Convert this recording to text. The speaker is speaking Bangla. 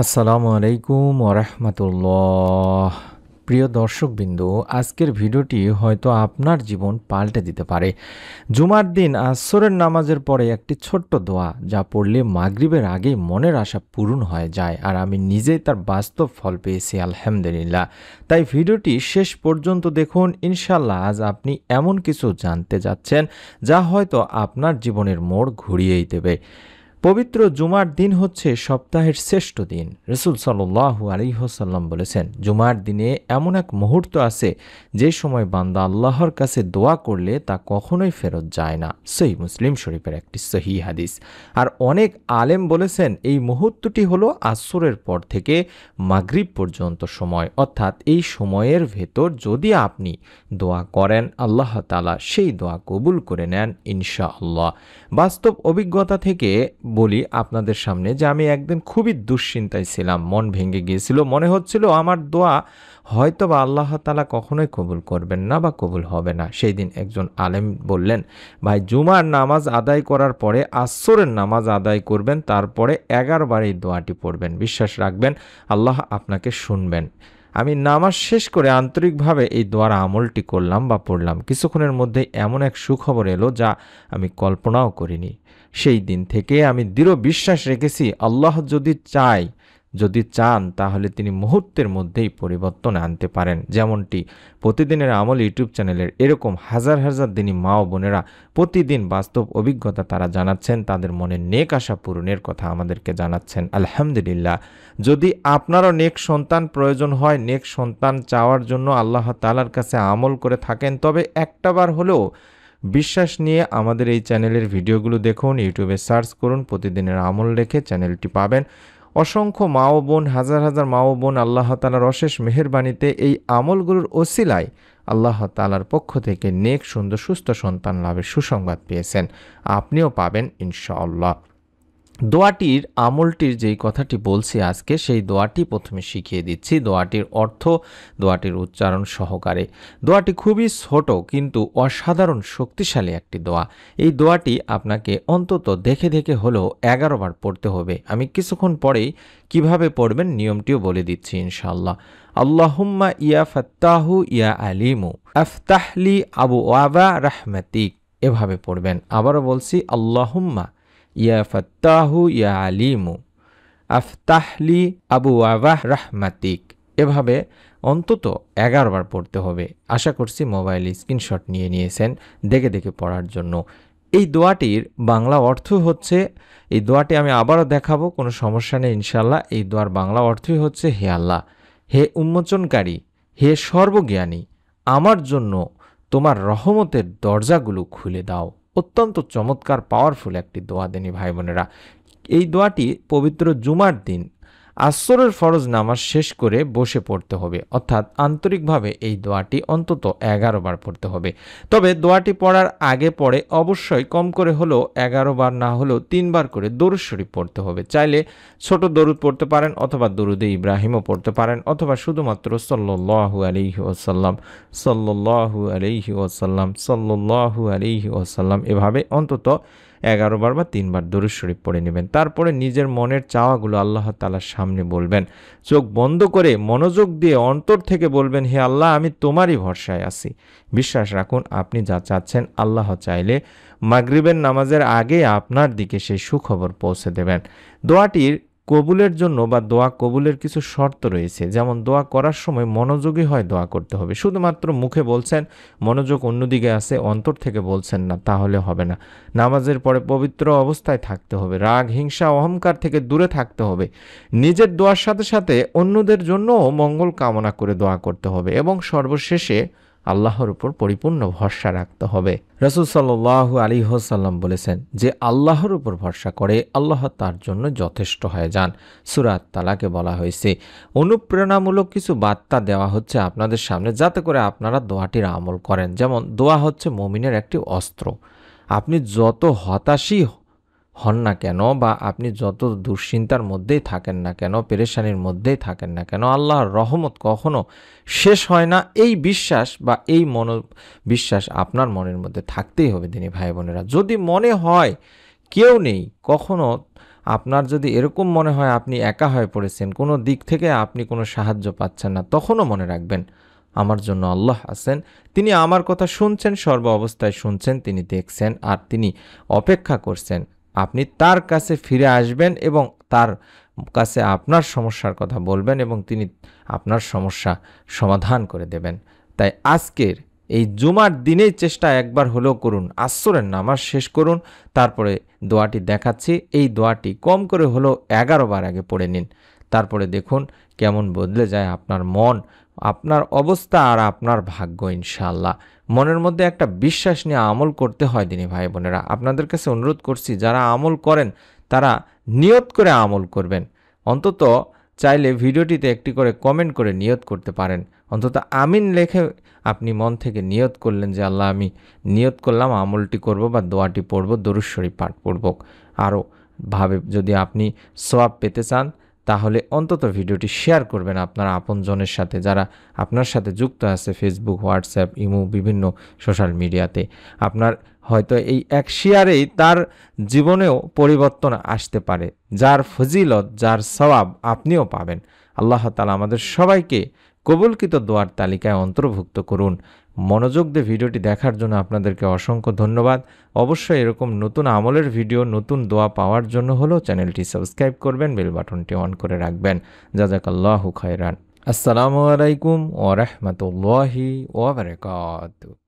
আসসালামু আলাইকুম ওরহমতুল্লাহ। প্রিয় দর্শকবিন্দু, আজকের ভিডিওটি হয়তো আপনার জীবন পাল্টে দিতে পারে। জুমার দিন আসরের নামাজের পরে একটি ছোট্ট দোয়া, যা পড়লে মাগরিবের আগেই মনের আশা পূরণ হয়ে যায়, আর আমি নিজেই তার বাস্তব ফল পেয়েছি আলহামদুলিল্লাহ। তাই ভিডিওটি শেষ পর্যন্ত দেখুন। ইনশাল্লাহ আজ আপনি এমন কিছু জানতে যাচ্ছেন যা হয়তো আপনার জীবনের মোড় ঘুরিয়েই দেবে। পবিত্র জুমার দিন হচ্ছে সপ্তাহের শ্রেষ্ঠ দিন। রসুল সাল্লাল্লাহু আলাইহি ওয়াসাল্লাম বলেছেন, জুমার দিনে এমন এক মুহূর্ত আছে যে সময় বান্দা আল্লাহর কাছে দোয়া করলে তা কখনোই ফেরত যায় না। সহিহ মুসলিম শরীফের একটি সহিহ হাদিস। আর অনেক আলেম বলেছেন এই মুহূর্তটি হলো আসরের পর থেকে মাগরিব পর্যন্ত সময়, অর্থাৎ এই সময়ের ভেতর যদি আপনি দোয়া করেন আল্লাহ তাআলা সেই দোয়া কবুল করে নেন ইনশাআল্লাহ। বাস্তব অভিজ্ঞতা থেকে বলি আপনাদের সামনে যে আমি একদিন খুবই দুশ্চিন্তায় ছিলাম, মন ভেঙে গিয়েছিল, মনে হচ্ছিল আমার দোয়া হয়তো বা আল্লাহ তাআলা কখনোই কবুল করবেন না বা কবুল হবে না। সেই দিন একজন আলেম বললেন, ভাই জুমার নামাজ আদায় করার পরে আসরের নামাজ আদায় করবেন, তারপরে 11 বার এই দোয়াটি পড়বেন, বিশ্বাস রাখবেন আল্লাহ আপনাকে শুনবেন। আমি নামাজ শেষ করে আন্তরিকভাবে এই দোয়ার আমলটি করলাম বা পড়লাম। কিছুক্ষণের মধ্যে এমন এক সুখবর এলো যা আমি কল্পনাও করিনি। সেই দিন থেকে আমি দৃঢ় বিশ্বাস রেখেছি আল্লাহ যদি চান তাহলে তিনি মুহূর্তের মধ্যেই পরিবর্তন আনতে পারেন। যেমনটি প্রতিদিনের আমল ইউটিউব চ্যানেলের এরকম হাজার হাজার দিনী মা ও বোনেরা প্রতিদিন বাস্তব অভিজ্ঞতা তারা জানাচ্ছেন, তাদের মনে নেক আশা পূরণের কথা আমাদেরকে জানাচ্ছেন আলহামদুলিল্লাহ। যদি আপনারও নেক সন্তান প্রয়োজন হয়, নেক সন্তান চাওয়ার জন্য আল্লাহ তাআলার কাছে আমল করে থাকেন, তবে একটাবার হলেও বিশ্বাস নিয়ে আমাদের এই চ্যানেলের ভিডিওগুলো দেখুন। ইউটিউবে সার্চ করুন প্রতিদিনের আমল রেখে চ্যানেলটি পাবেন। অসংখ্য মা ও বোন, হাজার হাজার মা ও বোন আল্লাহ তাআলার অশেষ মেহেরবানিতে এই আমলগুলোর ওসিলায় আল্লাহ তাআলার পক্ষ থেকে নেক সুন্দর সুস্থ সন্তান লাভের সুসংবাদ পেয়েছেন, আপনিও পাবেন ইনশাআল্লাহ। দোয়াটির আমলটির যেই কথাটি বলছি আজকে, সেই দোয়াটি প্রথমে শিখিয়ে দিচ্ছি, দোয়াটির অর্থ, দোয়াটির উচ্চারণ সহকারে। দোয়াটি খুবই ছোট কিন্তু অসাধারণ শক্তিশালী একটি দোয়া। এই দোয়াটি আপনাকে অন্তত দেখে দেখে হলেও 11 বার পড়তে হবে। আমি কিছুক্ষণ পরেই কিভাবে পড়বেন নিয়মটিও বলে দিচ্ছি ইনশাআল্লাহ। আল্লাহুম্মা ইয়া ফাত্তাহু ইয়া আলিমু আফতাহলি আবু ওয়াবা রাহমাতিক, এভাবে পড়বেন। আবারও বলছি, আল্লাহুম্মা ইয়া ফাত্তাহু ইয়া আলিমু আফতাহলি আবু আবাহ রাহমাতিক, এভাবে অন্তত 11 বার পড়তে হবে। আশা করছি মোবাইলে স্ক্রিনশট নিয়ে নিয়েছেন দেখে দেখে পড়ার জন্য। এই দোয়াটির বাংলা অর্থ হচ্ছে, এই দোয়াটি আমি আবারও দেখাবো, কোনো সমস্যা নেই ইনশাল্লাহ। এই দোয়ার বাংলা অর্থই হচ্ছে, হে আল্লাহ, হে উন্মোচনকারী, হে সর্বজ্ঞানী, আমার জন্য তোমার রহমতের দরজাগুলো খুলে দাও। অত্যন্ত চমৎকার পাওয়ারফুল একটি দোয়া দেনি ভাই বোনেরা। এই দোয়াটি পবিত্র জুমার দিন আসরের ফরজ নামাজ শেষ করে বসে পড়তে হবে, অর্থাৎ আন্তরিকভাবে এই দোয়াটি অন্তত 11 বার পড়তে হবে। তবে দোয়াটি পড়ার আগে পরে অবশ্যই কম করে হলেও 11 বার না হলেও 3 বার করে দরুদ শরীফ পড়তে হবে। চাইলে ছোট দরুদ পড়তে পারেন, অথবা দরুদে ইব্রাহিমও পড়তে পারেন, অথবা শুধুমাত্র সাল্লাল্লাহু আলাইহি ওয়াসাল্লাম সাল্লাল্লাহু আলাইহি ওয়াসাল্লাম সাল্লাল্লাহু আলাইহি ওয়াসাল্লাম, এভাবে অন্তত 11 বার বা 3 বার দরুদ শরীফ পড়ে নেবেন। তারপরে নিজের মনের চাওয়াগুলো আল্লাহ তাআলার সামনে বলবেন। চোখ বন্ধ করে মনোযোগ দিয়ে অন্তর থেকে বলবেন, হে আল্লাহ, আমি তোমারই ভরসায় আছি। বিশ্বাস রাখুন, আপনি যা চাচ্ছেন আল্লাহ চাইলে মাগরিবের নামাজের আগে আপনার দিকে সেই সুখবর পৌঁছে দেবেন। দোয়াটির কবুলের জন্য বা দোয়া কবুলের কিছু শর্ত রয়েছে। যেমন দোয়া করার সময় মনোযোগী হয় দোয়া করতে হবে। শুধুমাত্র মুখে বলছেন, মনোযোগ অন্যদিকে আছে, অন্তর থেকে বলছেন না, তাহলে হবে না। নামাজের পরে পবিত্র অবস্থায় থাকতে হবে, রাগ হিংসা অহংকার থেকে দূরে থাকতে হবে। নিজের দোয়ার সাথে সাথে অন্যদের জন্যও মঙ্গল কামনা করে দোয়া করতে হবে, এবং সর্বশেষে আল্লাহর উপর পরিপূর্ণ ভরসা রাখতে হবে। রাসূল সাল্লাল্লাহু আলাইহি ওয়াসাল্লাম বলেছেন যে আল্লাহর উপর ভরসা করে আল্লাহ তার জন্য যথেষ্ট হয়ে যান। সূরা তালাকে বলা হয়েছে। অনুপ্রেরণামূলক কিছু বার্তা দেওয়া হচ্ছে আপনাদের সামনে, যাতে করে আপনারা দোয়াটির আমল করেন। যেমন দোয়া হচ্ছে মুমিনের একটি অস্ত্র। আপনি যত হতাশই হন না কেন, বা আপনি যত দুশ্চিন্তার মধ্যেই থাকেন না কেন, পেরেশানির মধ্যেই থাকেন না কেন, আল্লাহর রহমত কখনো শেষ হয় না। এই বিশ্বাস বা এই বিশ্বাস আপনার মনের মধ্যে থাকতেই হবে দিনী ভাই বোনেরা। যদি মনে হয় কেউ নেই, কখনো আপনার যদি এরকম মনে হয় আপনি একা হয়ে পড়েছেন, কোনো দিক থেকে আপনি কোনো সাহায্য পাচ্ছেন না, তখনও মনে রাখবেন আমার জন্য আল্লাহ আছেন। তিনি আমার কথা শুনছেন, সর্ব অবস্থায় শুনছেন, তিনি দেখছেন আর তিনি অপেক্ষা করছেন। আপনি তার কাছে ফিরে আসবেন এবং তার কাছে আপনার সমস্যার কথা বলবেন এবং তিনি আপনার সমস্যা সমাধান করে দেবেন। তাই আজকের এই জুমার দিনেই চেষ্টা একবার হলেও করুন, আসরের নামাজ শেষ করুন, তারপরে দোয়াটি দেখাচ্ছি, এই দোয়াটি কম করে হলেও 11 বার আগে পড়ে নিন। তারপরে দেখুন কেমন বদলে যায় আপনার মন, আপনার অবস্থা আর আপনার ভাগ্য ইনশাআল্লাহ। মনের মধ্যে একটা বিশ্বাস নিয়ে আমল করতে হয় দিনী ভাই বোনেরা। আপনাদের কাছে অনুরোধ করছি, যারা আমল করেন তারা নিয়ত করে আমল করবেন। অন্তত চাইলে ভিডিওটিতে একটি করে কমেন্ট করে নিয়ত করতে পারেন। অন্তত আমিন লেখে আপনি মন থেকে নিয়ত করলেন যে আল্লাহ আমি নিয়ত করলাম আমলটি করব বা দোয়াটি পড়ব, দরুদ শরীফ পাঠ পড়ব। আরও ভাবে যদি আপনি সওয়াব পেতে চান তাহলে অন্তত ভিডিওটি শেয়ার করবেন আপনার আপনজনের সাথে, যারা আপনার সাথে যুক্ত আছে ফেসবুক, হোয়াটসঅ্যাপ, ইমো, বিভিন্ন সোশ্যাল মিডিয়াতে। আপনার হয়তো এই এক শেয়ারেই তার জীবনেও পরিবর্তন আসতে পারে, যার ফজিলত, যার সওয়াব আপনিও পাবেন। আল্লাহ তাআলা আমাদের সবাইকে কবুলকৃত দোয়ার তালিকায় অন্তর্ভুক্ত করুন। মনোযোগ দিয়ে ভিডিওটি দেখার জন্য আপনাদেরকে অসংখ্য ধন্যবাদ। অবশ্যই এরকম নতুন আমলের ভিডিও, নতুন দোয়া পাওয়ার জন্য হলেও চ্যানেলটি সাবস্ক্রাইব করবেন, বেল বাটনটি অন করে রাখবেন। জাযাকাল্লাহু খায়রান। আসসালামু আলাইকুম ওয়া রাহমাতুল্লাহি ওয়া বারাকাতুহু।